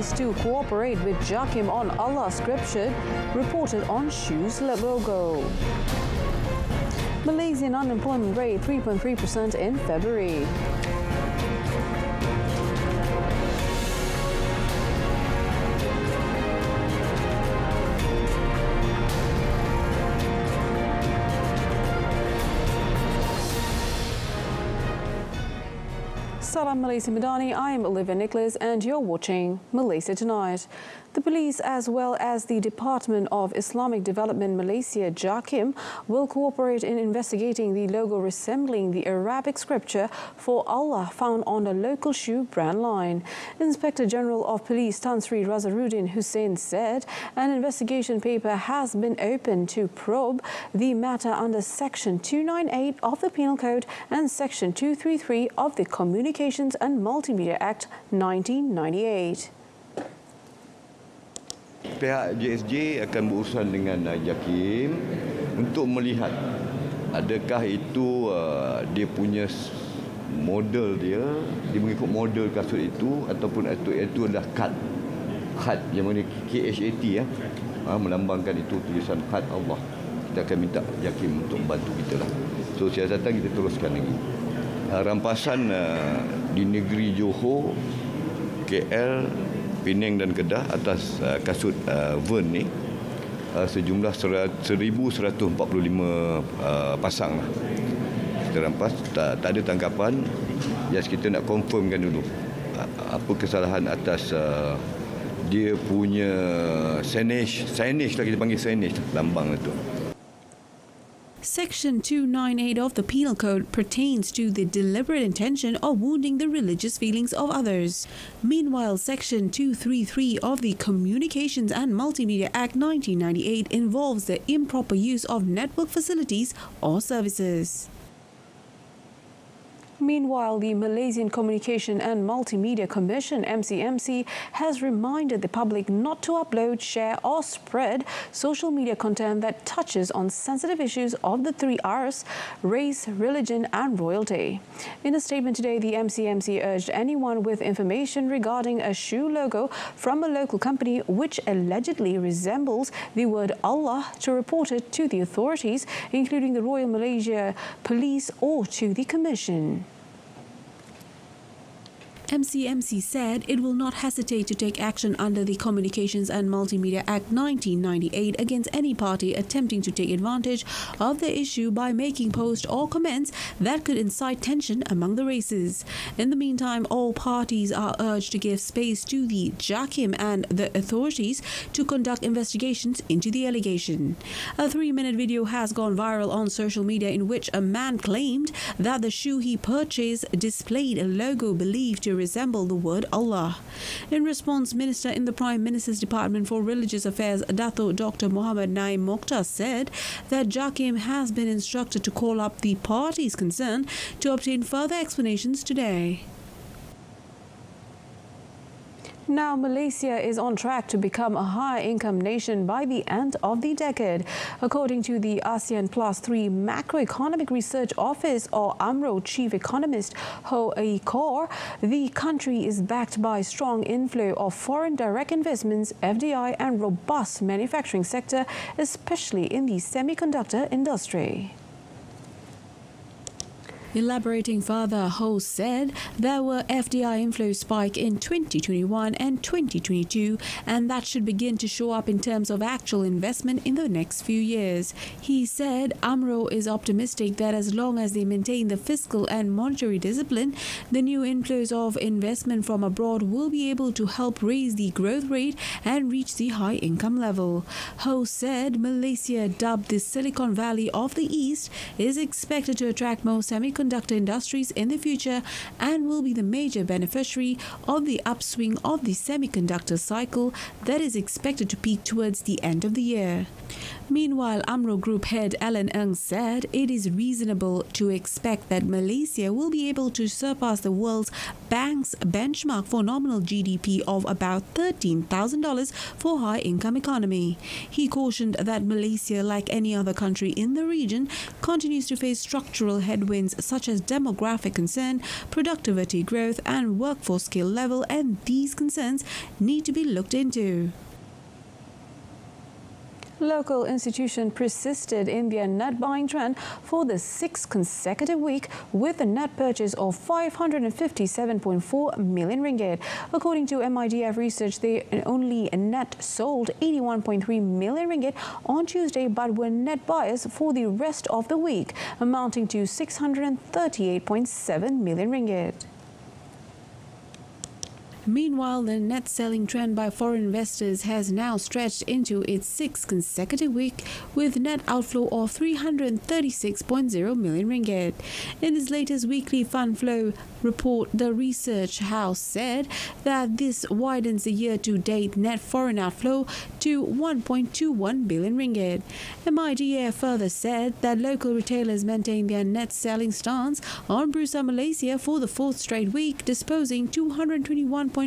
police to cooperate with Jakim on Allah scripture, reported on shoes logo. Malaysian unemployment rate 3.3% in February. Salam Malaysia Madani, I am Olivia Nicholas and you're watching Malaysia Tonight. The police as well as the Department of Islamic Development Malaysia, Jakim, will cooperate in investigating the logo resembling the Arabic scripture for Allah found on a local shoe brand line. Inspector General of Police Tan Sri Razaruddin Hussain said an investigation paper has been opened to probe the matter under Section 298 of the Penal Code and Section 233 of the Communications and Multimedia Act 1998. Pihak JSJ akan berurusan dengan Jakim untuk melihat adakah itu dia punya model dia mengikut model kasut itu ataupun itu adalah khat yang mana KHAT melambangkan itu tulisan khat Allah. Kita akan minta Jakim untuk bantu kita lah. So siasatan kita teruskan lagi. Rampasan di negeri Johor, KL, Penang dan Kedah atas kasut Vern ni sejumlah 1,145 pasang lah. Kita rampas, tak ada tangkapan. Just kita nak confirmkan dulu apa kesalahan atas dia punya signage lah, kita panggil signage lambang itu. Section 298 of the Penal Code pertains to the deliberate intention of wounding the religious feelings of others. Meanwhile, Section 233 of the Communications and Multimedia Act 1998 involves the improper use of network facilities or services. Meanwhile, the Malaysian Communication and Multimedia Commission, MCMC, has reminded the public not to upload, share or spread social media content that touches on sensitive issues of the 3 Rs, race, religion and royalty. In a statement today, the MCMC urged anyone with information regarding a shoe logo from a local company which allegedly resembles the word Allah to report it to the authorities, including the Royal Malaysia Police or to the Commission. MCMC said it will not hesitate to take action under the Communications and Multimedia Act 1998 against any party attempting to take advantage of the issue by making posts or comments that could incite tension among the races. In the meantime, all parties are urged to give space to the Jakim and the authorities to conduct investigations into the allegation. A 3-minute video has gone viral on social media in which a man claimed that the shoe he purchased displayed a logo believed to resemble the word Allah. In response, Minister in the Prime Minister's Department for Religious Affairs, Dato Dr. Muhammad Naim Mokhtar, said that Jakim has been instructed to call up the parties concerned to obtain further explanations today. Now, Malaysia is on track to become a high-income nation by the end of the decade. According to the ASEAN Plus 3 Macroeconomic Research Office, or UMRO Chief Economist Ho Kor, the country is backed by strong inflow of foreign direct investments, FDI, and robust manufacturing sector, especially in the semiconductor industry. Elaborating further, Ho said there were FDI inflow spike in 2021 and 2022, and that should begin to show up in terms of actual investment in the next few years. He said UMRO is optimistic that as long as they maintain the fiscal and monetary discipline, the new inflows of investment from abroad will be able to help raise the growth rate and reach the high income level. Ho said Malaysia, dubbed the Silicon Valley of the East, is expected to attract more semiconductor industries in the future and will be the major beneficiary of the upswing of the semiconductor cycle that is expected to peak towards the end of the year. Meanwhile, Amro Group head Alan Ng said it is reasonable to expect that Malaysia will be able to surpass the world's bank's benchmark for nominal GDP of about $13,000 for high-income economy. He cautioned that Malaysia, like any other country in the region, continues to face structural headwinds such as demographic concern, productivity growth and workforce skill level, and these concerns need to be looked into. Local institution persisted in their net buying trend for the sixth consecutive week with a net purchase of 557.4 million ringgit. According to MIDF research, they only net sold 81.3 million ringgit on Tuesday but were net buyers for the rest of the week, amounting to 638.7 million ringgit. Meanwhile, the net selling trend by foreign investors has now stretched into its sixth consecutive week with net outflow of 336.0 million ringgit. In its latest weekly fund flow report, the research house said that this widens the year-to-date net foreign outflow to 1.21 billion ringgit. MIDF further said that local retailers maintain their net selling stance on Bursa Malaysia for the fourth straight week, disposing 221.4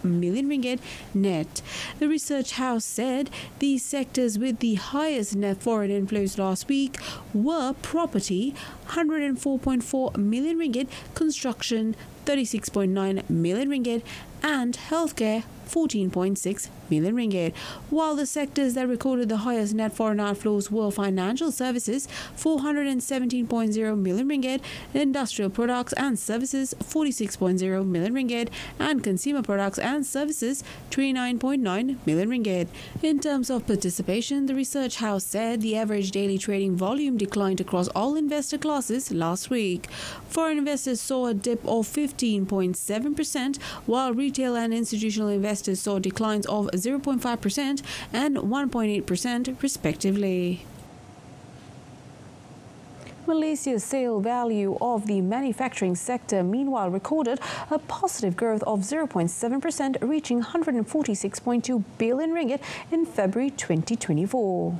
million ringgit net. The research house said the sectors with the highest net foreign inflows last week were property, 104.4 million ringgit, construction, 36.9 million ringgit, and healthcare, 14.6 million ringgit, while the sectors that recorded the highest net foreign outflows were financial services, 417.0 million ringgit, industrial products and services, 46.0 million ringgit, and consumer products and services, 29.9 million ringgit. In terms of participation, the research house said the average daily trading volume declined across all investor classes last week. Foreign investors saw a dip of 15.7%, while retail and institutional investors saw declines of 0.5% and 1.8% respectively. Malaysia's sale value of the manufacturing sector meanwhile recorded a positive growth of 0.7%, reaching 146.2 billion ringgit in February 2024.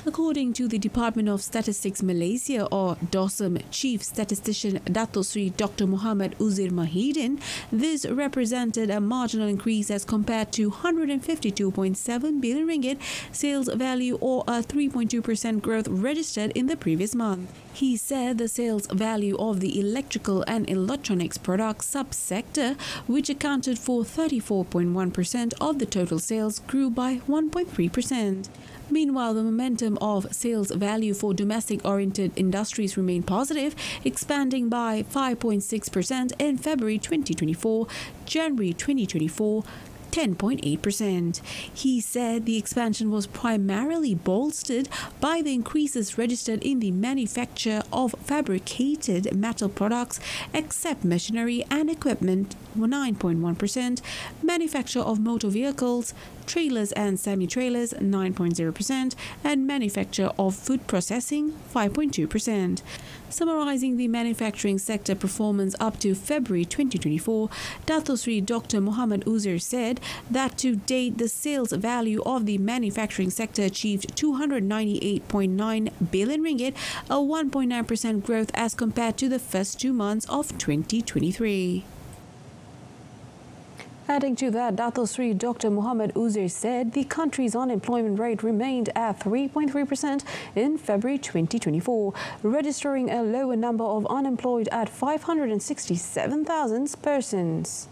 According to the Department of Statistics Malaysia, or DOSM Chief Statistician Dato Sri Dr. Muhammad Uzair Mahidin, this represented a marginal increase as compared to 152.7 billion ringgit sales value, or a 3.2% growth registered in the previous month. He said the sales value of the electrical and electronics products subsector, which accounted for 34.1% of the total sales, grew by 1.3%. Meanwhile, the momentum of sales value for domestic-oriented industries remained positive, expanding by 5.6% in February 2024, January 2024, 10.8%. He said the expansion was primarily bolstered by the increases registered in the manufacture of fabricated metal products, except machinery and equipment, 9.1%, manufacture of motor vehicles, trailers and semi-trailers, 9.0%, and manufacture of food processing, 5.2%. Summarizing the manufacturing sector performance up to February 2024, Dato Sri Dr. Muhammad Uzair said that to date the sales value of the manufacturing sector achieved 298.9 billion ringgit, a 1.9% growth as compared to the first 2 months of 2023. Adding to that, Dato Sri Dr. Muhammad Uzair said the country's unemployment rate remained at 3.3% in February 2024, registering a lower number of unemployed at 567,000 persons.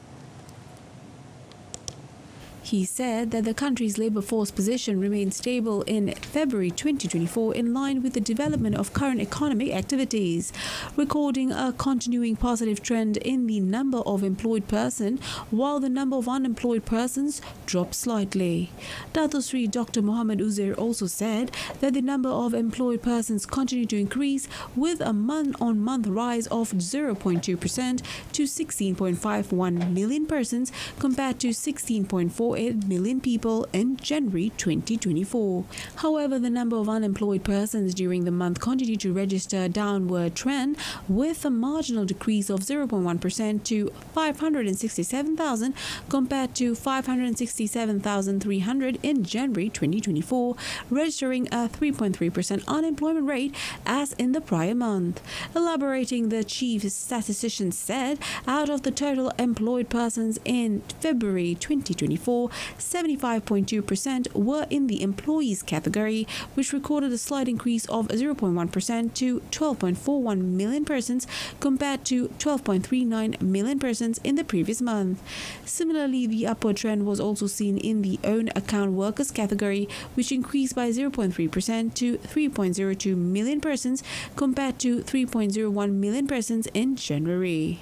He said that the country's labour force position remained stable in February 2024 in line with the development of current economic activities, recording a continuing positive trend in the number of employed persons, while the number of unemployed persons dropped slightly. Dato Sri Dr. Muhammad Uzair also said that the number of employed persons continued to increase with a month-on-month rise of 0.2% to 16.51 million persons compared to 16.4 1.48 million people in January 2024. However, the number of unemployed persons during the month continued to register a downward trend, with a marginal decrease of 0.1% to 567,000 compared to 567,300 in January 2024, registering a 3.3% unemployment rate as in the prior month. Elaborating, the chief statistician said out of the total employed persons in February 2024, 75.2% were in the employees category, which recorded a slight increase of 0.1% to 12.41 million persons compared to 12.39 million persons in the previous month. Similarly, the upward trend was also seen in the own account workers category, which increased by 0.3% to 3.02 million persons compared to 3.01 million persons in January.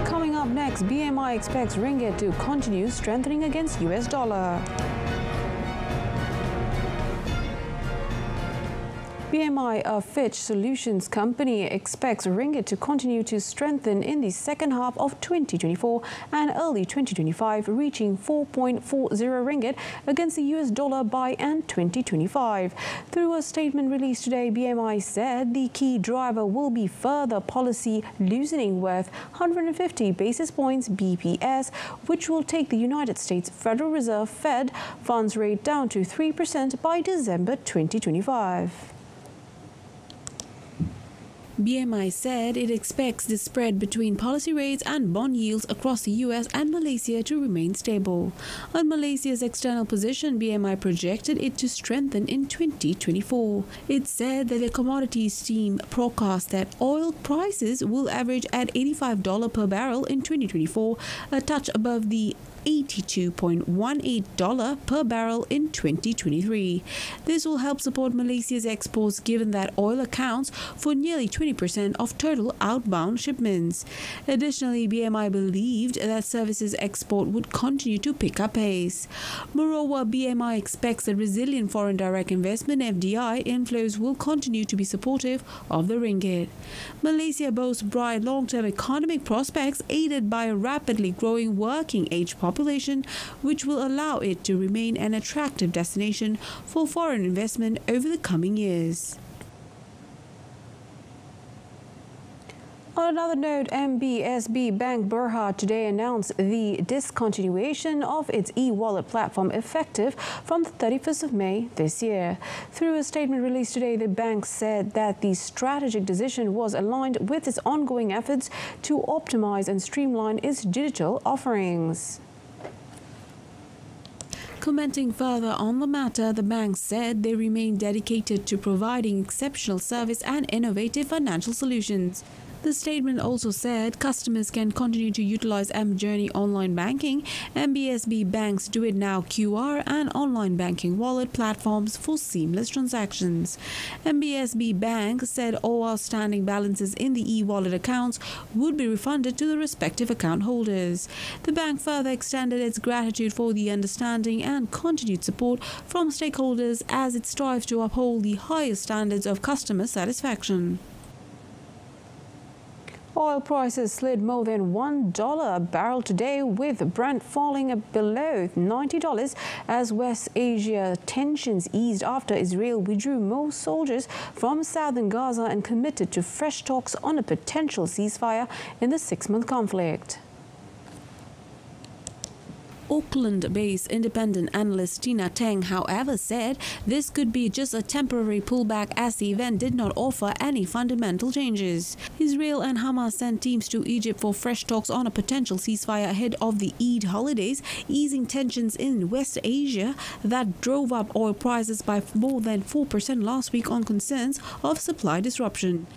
Coming up next, BMI expects Ringgit to continue strengthening against US dollar. BMI, a Fitch Solutions company, expects Ringgit to continue to strengthen in the second half of 2024 and early 2025, reaching 4.40 Ringgit against the US dollar by end 2025. Through a statement released today, BMI said the key driver will be further policy loosening worth 150 basis points BPS, which will take the United States Federal Reserve Fed funds rate down to 3% by December 2025. BMI said it expects the spread between policy rates and bond yields across the US and Malaysia to remain stable. On Malaysia's external position, BMI projected it to strengthen in 2024. It said that the commodities team forecast that oil prices will average at $85 per barrel in 2024, a touch above the $82.18 per barrel in 2023. This will help support Malaysia's exports, given that oil accounts for nearly 20% of total outbound shipments. Additionally, BMI believed that services export would continue to pick up pace. Moreover, BMI expects that resilient foreign direct investment (FDI) inflows will continue to be supportive of the ringgit. Malaysia boasts bright long-term economic prospects, aided by a rapidly growing working age population, which will allow it to remain an attractive destination for foreign investment over the coming years. On another note, MBSB Bank Berhad today announced the discontinuation of its e-wallet platform effective from the 31st of May this year. Through a statement released today, the bank said that the strategic decision was aligned with its ongoing efforts to optimize and streamline its digital offerings. Commenting further on the matter, the bank said they remain dedicated to providing exceptional service and innovative financial solutions. The statement also said customers can continue to utilize mJourney online banking, MBSB Bank's Do It Now QR and online banking wallet platforms for seamless transactions. MBSB Bank said all outstanding balances in the e-wallet accounts would be refunded to the respective account holders. The bank further extended its gratitude for the understanding and continued support from stakeholders as it strives to uphold the highest standards of customer satisfaction. Oil prices slid more than $1 a barrel today, with Brent falling below $90 as West Asia tensions eased after Israel withdrew more soldiers from southern Gaza and committed to fresh talks on a potential ceasefire in the six-month conflict. Auckland-based independent analyst Tina Teng, however, said this could be just a temporary pullback as the event did not offer any fundamental changes. Israel and Hamas sent teams to Egypt for fresh talks on a potential ceasefire ahead of the Eid holidays, easing tensions in West Asia that drove up oil prices by more than 4% last week on concerns of supply disruption.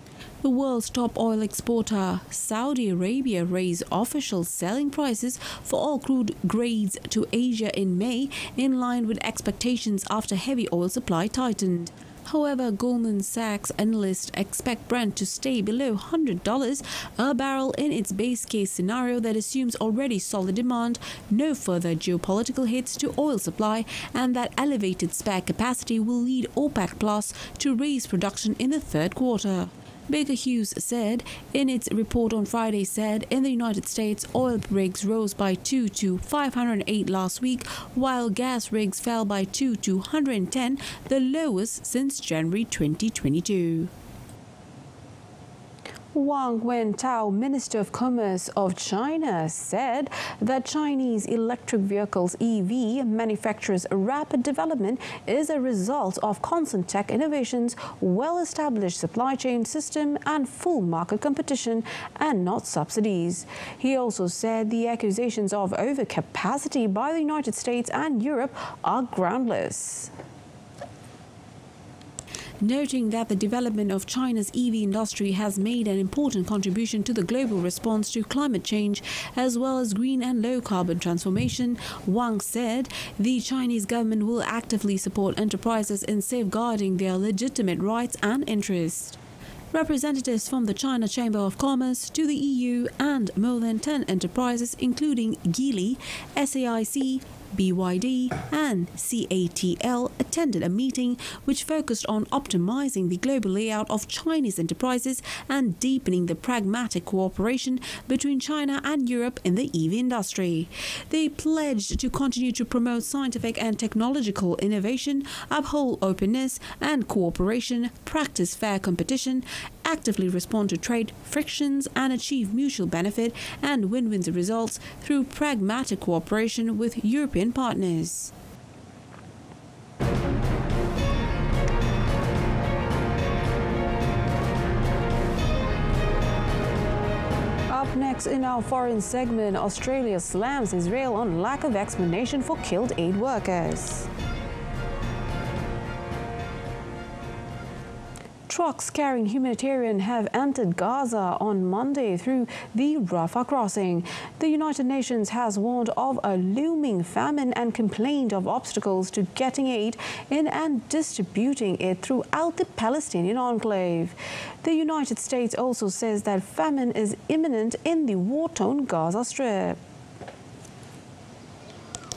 The world's top oil exporter, Saudi Arabia, raised official selling prices for all crude grades to Asia in May, in line with expectations after heavy oil supply tightened. However, Goldman Sachs analysts expect Brent to stay below $100 a barrel in its base case scenario that assumes already solid demand, no further geopolitical hits to oil supply, and that elevated spare capacity will lead OPEC Plus to raise production in the third quarter. Baker Hughes said in its report on Friday said in the United States, oil rigs rose by 2 to 508 last week, while gas rigs fell by 2 to 110, the lowest since January 2022. Wang Wentao, Minister of Commerce of China, said that Chinese electric vehicles EV manufacturers' rapid development is a result of constant tech innovations, well-established supply chain system and full market competition and not subsidies. He also said the accusations of overcapacity by the United States and Europe are groundless. Noting that the development of China's EV industry has made an important contribution to the global response to climate change as well as green and low-carbon transformation, Wang said the Chinese government will actively support enterprises in safeguarding their legitimate rights and interests. Representatives from the China Chamber of Commerce to the EU and more than 10 enterprises including Geely, SAHIH, BYD and CATL attended a meeting which focused on optimizing the global layout of Chinese enterprises and deepening the pragmatic cooperation between China and Europe in the EV industry. They pledged to continue to promote scientific and technological innovation, uphold openness and cooperation, practice fair competition, actively respond to trade frictions and achieve mutual benefit and win-win results through pragmatic cooperation with European partners. Up next in our foreign segment, Australia slams Israel on lack of explanation for killed aid workers. Trucks carrying humanitarian have entered Gaza on Monday through the Rafah crossing. The United Nations has warned of a looming famine and complained of obstacles to getting aid in and distributing it throughout the Palestinian enclave. The United States also says that famine is imminent in the war-torn Gaza Strip.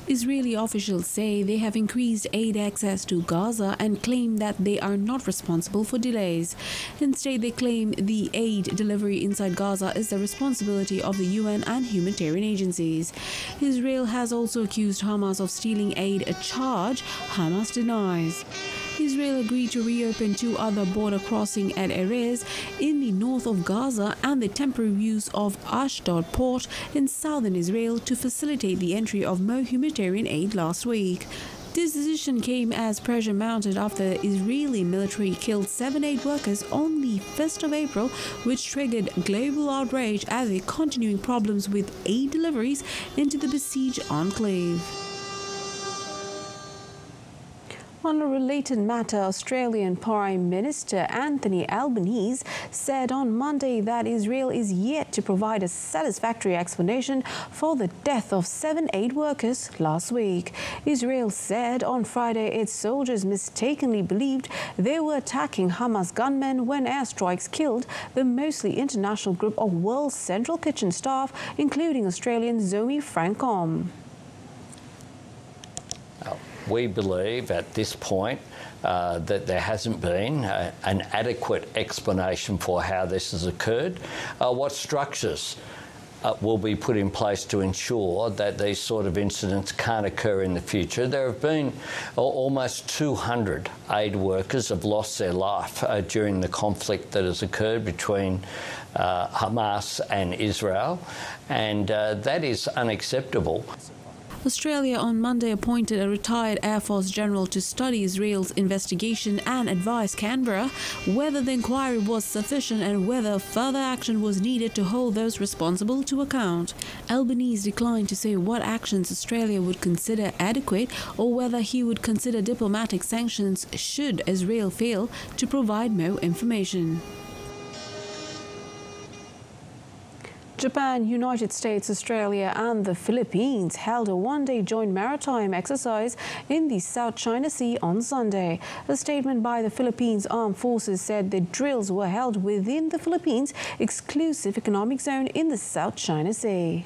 Israeli officials say they have increased aid access to Gaza and claim that they are not responsible for delays. Instead, they claim the aid delivery inside Gaza is the responsibility of the UN and humanitarian agencies. Israel has also accused Hamas of stealing aid, a charge Hamas denies. Israel agreed to reopen 2 other border crossings at areas in the north of Gaza and the temporary use of Ashdod port in southern Israel to facilitate the entry of more humanitarian aid last week. This decision came as pressure mounted after the Israeli military killed 7 aid workers on the 1st of April, which triggered global outrage at the continuing problems with aid deliveries into the besieged enclave. On a related matter, Australian Prime Minister Anthony Albanese said on Monday that Israel is yet to provide a satisfactory explanation for the death of 7 aid workers last week. Israel said on Friday its soldiers mistakenly believed they were attacking Hamas gunmen when airstrikes killed the mostly international group of World Central Kitchen staff, including Australian Zoe Francom. We believe at this point that there hasn't been an adequate explanation for how this has occurred. What structures will be put in place to ensure that these sort of incidents can't occur in the future? There have been almost 200 aid workers have lost their life during the conflict that has occurred between Hamas and Israel, and that is unacceptable. Australia on Monday appointed a retired Air Force general to study Israel's investigation and advise Canberra whether the inquiry was sufficient and whether further action was needed to hold those responsible to account. Albanese declined to say what actions Australia would consider adequate or whether he would consider diplomatic sanctions should Israel fail to provide more information. Japan, United States, Australia and the Philippines held a one-day joint maritime exercise in the South China Sea on Sunday. A statement by the Philippines Armed Forces said the drills were held within the Philippines' exclusive economic zone in the South China Sea.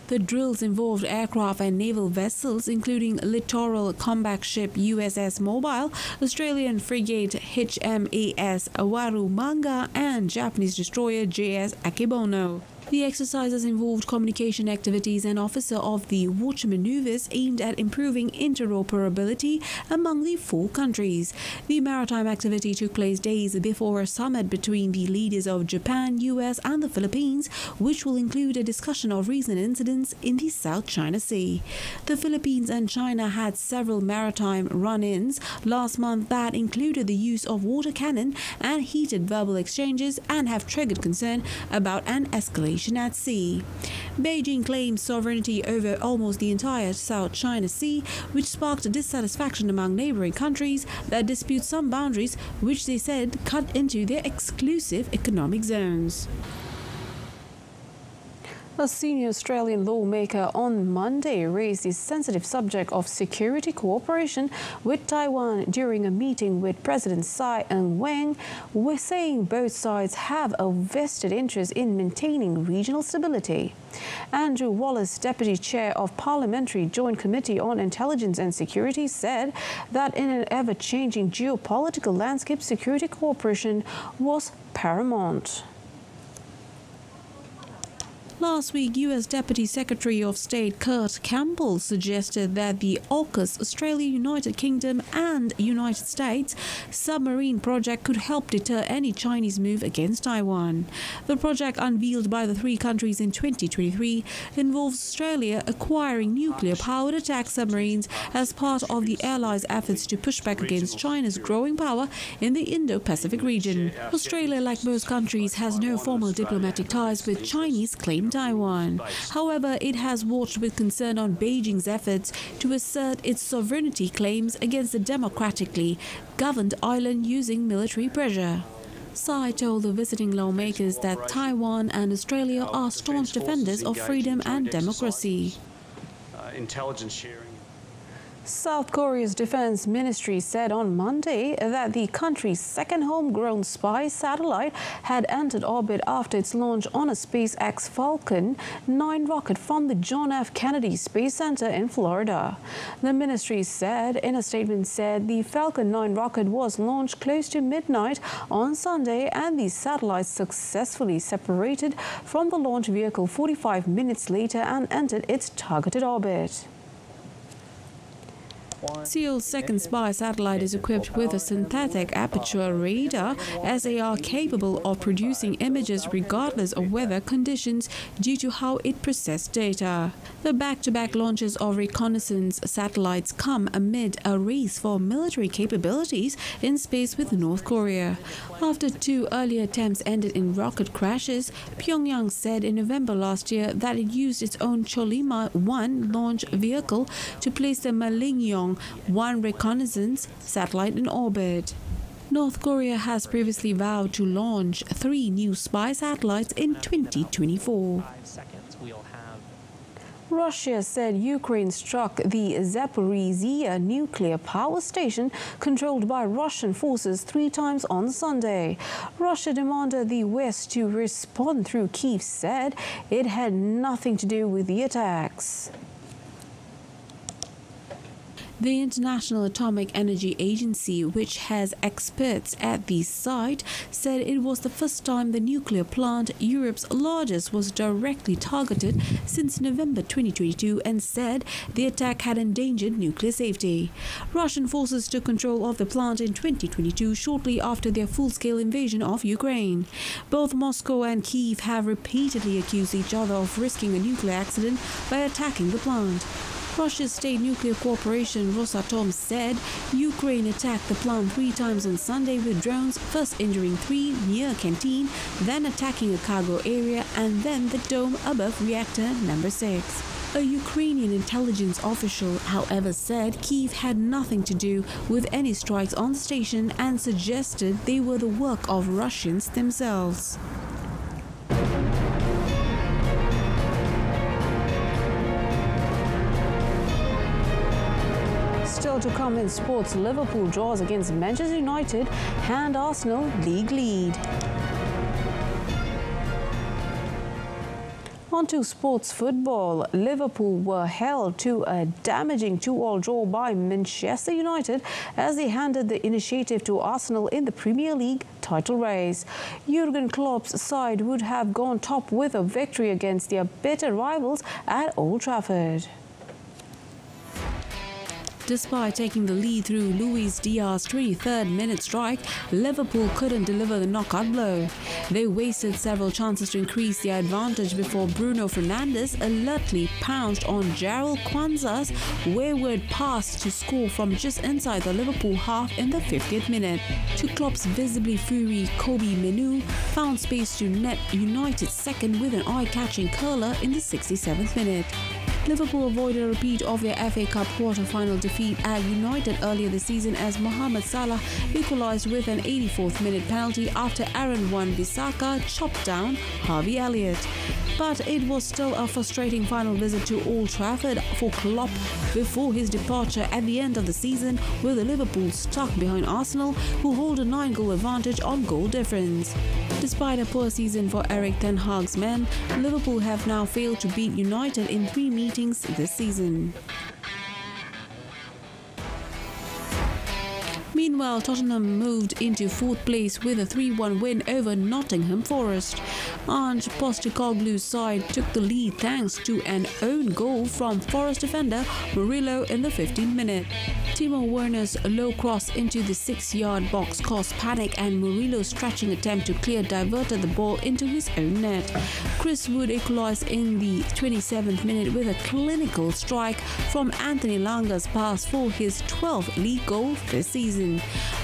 The drills involved aircraft and naval vessels, including littoral combat ship USS Mobile, Australian frigate HMAS Warumanga, and Japanese destroyer JS Akebono. The exercises involved communication activities and officer of the watch maneuvers aimed at improving interoperability among the four countries. The maritime activity took place days before a summit between the leaders of Japan, US and the Philippines, which will include a discussion of recent incidents in the South China Sea. The Philippines and China had several maritime run-ins last month that included the use of water cannon and heated verbal exchanges and have triggered concern about an escalation at sea. Beijing claims sovereignty over almost the entire South China Sea, which sparked dissatisfaction among neighboring countries that dispute some boundaries which they said cut into their exclusive economic zones. A senior Australian lawmaker on Monday raised the sensitive subject of security cooperation with Taiwan during a meeting with President Tsai Ing-wen, saying both sides have a vested interest in maintaining regional stability. Andrew Wallace, Deputy Chair of Parliamentary Joint Committee on Intelligence and Security, said that in an ever-changing geopolitical landscape, security cooperation was paramount. Last week, U.S. Deputy Secretary of State Kurt Campbell suggested that the AUKUS, Australia, United Kingdom and United States submarine project could help deter any Chinese move against Taiwan. The project, unveiled by the three countries in 2023, involves Australia acquiring nuclear-powered attack submarines as part of the Allies' efforts to push back against China's growing power in the Indo-Pacific region. Australia, like most countries, has no formal diplomatic ties with Chinese claimed Taiwan. However, it has watched with concern on Beijing's efforts to assert its sovereignty claims against the democratically governed island using military pressure. Tsai told the visiting lawmakers that Taiwan and Australia are staunch defenders of freedom and democracy. Intelligence sharing. South Korea's defense ministry said on Monday that the country's second homegrown spy satellite had entered orbit after its launch on a SpaceX Falcon 9 rocket from the John F. Kennedy Space Center in Florida. The ministry said in a statement the Falcon 9 rocket was launched close to midnight on Sunday and the satellite successfully separated from the launch vehicle 45 minutes later and entered its targeted orbit. Seoul's second spy satellite is equipped with a synthetic aperture radar SAR capable of producing images regardless of weather conditions due to how it processed data. The back-to-back launches of reconnaissance satellites come amid a race for military capabilities in space with North Korea. After two earlier attempts ended in rocket crashes, Pyongyang said in November last year that it used its own Cholima-1 launch vehicle to place the Malingyong-1 reconnaissance satellite in orbit. North Korea has previously vowed to launch 3 new spy satellites in 2024. Russia said Ukraine struck the Zaporizhzhia nuclear power station controlled by Russian forces 3 times on Sunday. Russia demanded the West to respond through Kyiv said it had nothing to do with the attacks. The International Atomic Energy Agency, which has experts at the site, said it was the first time the nuclear plant, Europe's largest, was directly targeted since November 2022 and said the attack had endangered nuclear safety. Russian forces took control of the plant in 2022 shortly after their full-scale invasion of Ukraine. Both Moscow and Kyiv have repeatedly accused each other of risking a nuclear accident by attacking the plant. Russia's state nuclear corporation Rosatom said Ukraine attacked the plant 3 times on Sunday with drones, first injuring 3 near a canteen, then attacking a cargo area, and then the dome above reactor number 6. A Ukrainian intelligence official, however, said Kyiv had nothing to do with any strikes on the station and suggested they were the work of Russians themselves. Still to come in sports, Liverpool draws against Manchester United, hand Arsenal league lead. On to sports football. Liverpool were held to a damaging 2-2 draw by Manchester United as they handed the initiative to Arsenal in the Premier League title race. Jurgen Klopp's side would have gone top with a victory against their bitter rivals at Old Trafford. Despite taking the lead through Luis Diaz's 23rd minute strike, Liverpool couldn't deliver the knockout blow. They wasted several chances to increase their advantage before Bruno Fernandes alertly pounced on Gerald Kwanzaa's wayward pass to score from just inside the Liverpool half in the 50th minute. To Klopp's visibly fury, Kobe Menu found space to net United's second with an eye-catching curler in the 67th minute. Liverpool avoided a repeat of their FA Cup quarter-final defeat at United earlier this season as Mohamed Salah equalised with an 84th minute penalty after Aaron Wan-Bissaka chopped down Harvey Elliott. But it was still a frustrating final visit to Old Trafford for Klopp before his departure at the end of the season, with Liverpool stuck behind Arsenal, who hold a 9-goal advantage on goal difference. Despite a poor season for Erik ten Hag's men, Liverpool have now failed to beat United in 3 meetings this season. Meanwhile, Tottenham moved into 4th place with a 3-1 win over Nottingham Forest. Ange Postecoglou's side took the lead thanks to an own goal from Forest defender Murillo in the 15th minute. Timo Werner's low cross into the 6-yard box caused panic, and Murillo's stretching attempt to clear diverted the ball into his own net. Chris Wood equalised in the 27th minute with a clinical strike from Anthony Langa's pass for his 12th league goal this season.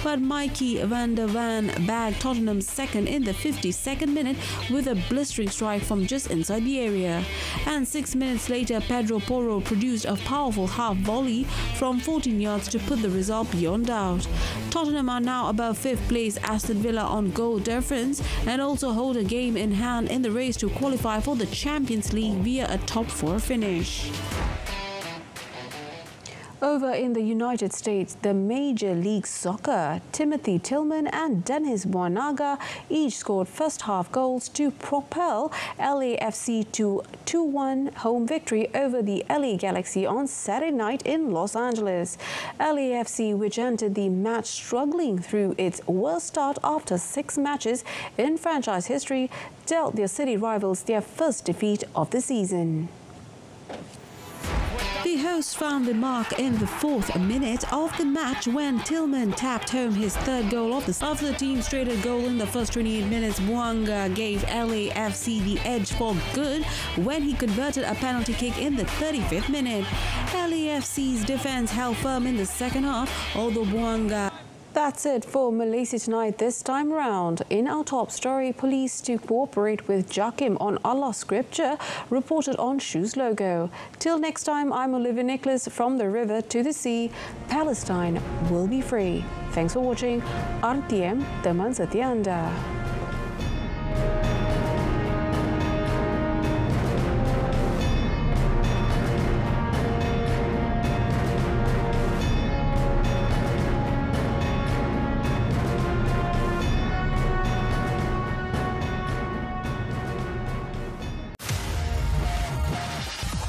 But Mikey van der Van bagged Tottenham's second in the 52nd minute with a blistering strike from just inside the area. And 6 minutes later, Pedro Porro produced a powerful half volley from 14 yards to put the result beyond doubt. Tottenham are now above 5th place Aston Villa on goal difference and also hold a game in hand in the race to qualify for the Champions League via a top 4 finish. Over in the United States, the Major League Soccer, Timothy Tillman and Dennis Buanaga each scored first-half goals to propel LAFC to 2-1 home victory over the LA Galaxy on Saturday night in Los Angeles. LAFC, which entered the match struggling through its worst start after 6 matches in franchise history, dealt their city rivals their first defeat of the season. The hosts found the mark in the 4th minute of the match when Tillman tapped home his 3rd goal of the season. After the team's traded goal in the first 28 minutes, Buanga gave LAFC the edge for good when he converted a penalty kick in the 35th minute. LAFC's defense held firm in the second half, although Buanga... That's it for Malaysia Tonight this time around. In our top story, police to cooperate with Jakim on Allah scripture reported on shoes logo. Till next time, I'm Olivia Nicholas. From the river to the sea, Palestine will be free. Thanks for watching RTM, teman setia Anda.